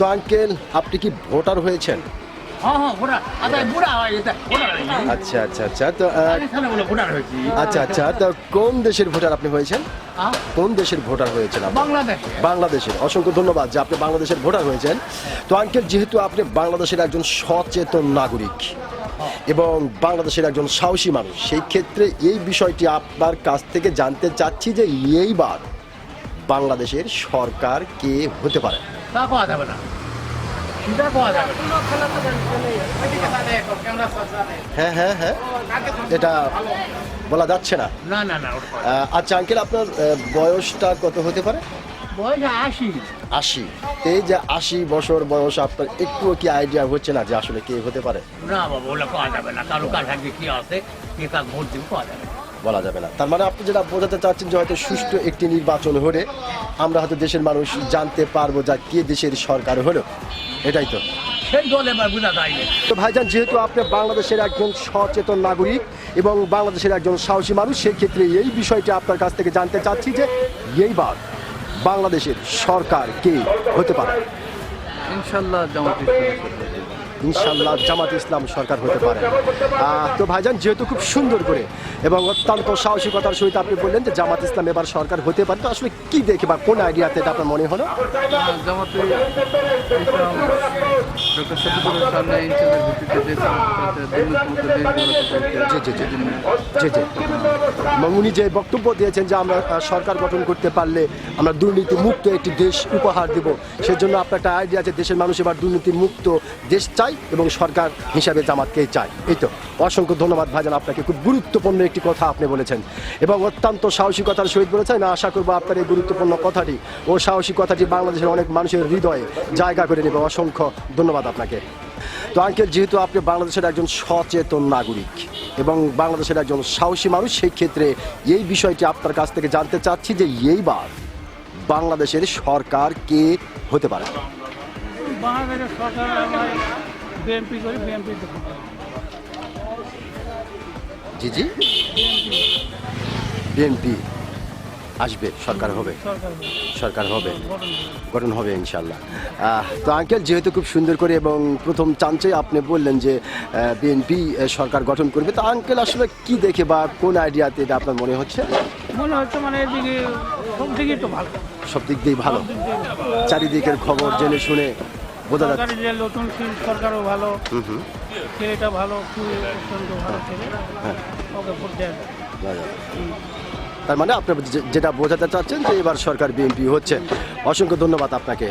তো আঙ্কেল আপনি কি ভোটার হয়েছেন? আচ্ছা আচ্ছা আচ্ছা তো আচ্ছা আচ্ছা তো কোন দেশের ভোটার আপনি হয়েছেন? কোন দেশের ভোটার হয়েছেন আপনি? বাংলাদেশের। অসংখ্য ধন্যবাদ যে আপনি বাংলাদেশের ভোটার হয়েছেন। তো আঙ্কেল যেহেতু আপনি বাংলাদেশের একজন সচেতন নাগরিক এবং বাংলাদেশের একজন সাহসী মানুষ, সেই ক্ষেত্রে এই বিষয়টি আপনার কাছ থেকে জানতে চাচ্ছি যে এইবার বাংলাদেশের সরকার কে হতে পারে? হ্যাঁ হ্যাঁ হ্যাঁ, এটা বলা যাচ্ছে না। আচ্ছা আঙ্কেল আপনার বয়সটা কত হতে পারে? 80। এই যে 80 বছর বয়স, আপনার একটুও কি আইডিয়া হচ্ছে না যে আসলে কে হতে পারে? বলা যাবে না। তার মানে আপনি যেটা বোঝাতে চাচ্ছেন যে হয়তো সুষ্ঠু একটি নির্বাচন হলে আমরা হয়তো দেশের মানুষ জানতে পারবো যা কে দেশের সরকার হলো, এটাই তো। তো ভাইজান যেহেতু আপনি বাংলাদেশের একজন সচেতন নাগরিক এবং বাংলাদেশের একজন সাহসী মানুষ, সেই ক্ষেত্রে এই বিষয়টি আপনার কাছ থেকে জানতে চাচ্ছি যে এইবার বাংলাদেশের সরকার কে হতে পারে? ইনশাল্লাহ জামাত ইসলাম সরকার হতে পারে। তো ভাইজান যেহেতু খুব সুন্দর করে এবং অত্যন্ত সাহসিকতার সহিত আপনি বললেন যে জামাত ইসলাম এবার সরকার হতে পারে, তো আসলে কি দেখে বা কোন আইডিয়াতে এটা আপনার মনে হলো? উনি যে বক্তব্য দিয়েছেন যে আমরা সরকার গঠন করতে পারলে আমরা দুর্নীতি মুক্ত একটি দেশ উপহার দেব, সেজন্য আপনার একটা আইডিয়া যে দেশের মানুষ এবার দুর্নীতি মুক্ত দেশ চাই এবং সরকার হিসাবে জামাতকেই চাই। এই তো, অসংখ্য ধন্যবাদ ভাইজান আপনাকে। খুব গুরুত্বপূর্ণ একটি কথা আপনি বলেছেন এবং অত্যন্ত সাহসিকতার সহিত বলেছেন। আমি আশা করবো আপনার এই গুরুত্বপূর্ণ কথাটি ও সাহসী কথাটি বাংলাদেশের অনেক মানুষের হৃদয়ে জায়গা করে নেবে। অসংখ্য ধন্যবাদ আপনাকে। তো আঙ্কেল যেহেতু আপনি বাংলাদেশের একজন সচেতন নাগরিক এবং বাংলাদেশের একজন সাহসী মানুষ, সেই ক্ষেত্রে এই বিষয়টি আপনার কাছ থেকে জানতে চাচ্ছি যে এইবার বাংলাদেশের সরকার কে হতে পারে? বাংলাদেশের সরকার আমরা বিএনপি করি, বিএনপি। জি জি, বিএনপি আসবে, সরকার হবে, সরকার হবে, গঠন হবে ইনশাল্লাহ। তো আঙ্কেল যেহেতু খুব সুন্দর করে এবং প্রথম চান্সে আপনি বললেন যে বিএনপি সরকার গঠন করবে, তো আঙ্কেল আসলে কি দেখে বা কোন আইডিয়াতে এটা আপনার মনে হচ্ছে? মানে এদিকে সব দিকেই তো ভালো, সব দিক দিয়েই ভালো, চারিদিকের খবর জেনে শুনে বোঝা যাচ্ছে। যে নতুন সরকারও ভালো, ছেলেটা ভালো, খুবই অত্যন্ত ভালো ছেলে, ওকে ভোট দেয়। তার মানে আপনি যেটা বোঝাতে চাচ্ছেন যে এবার সরকার বিএনপি হচ্ছে। অসংখ্য ধন্যবাদ আপনাকে।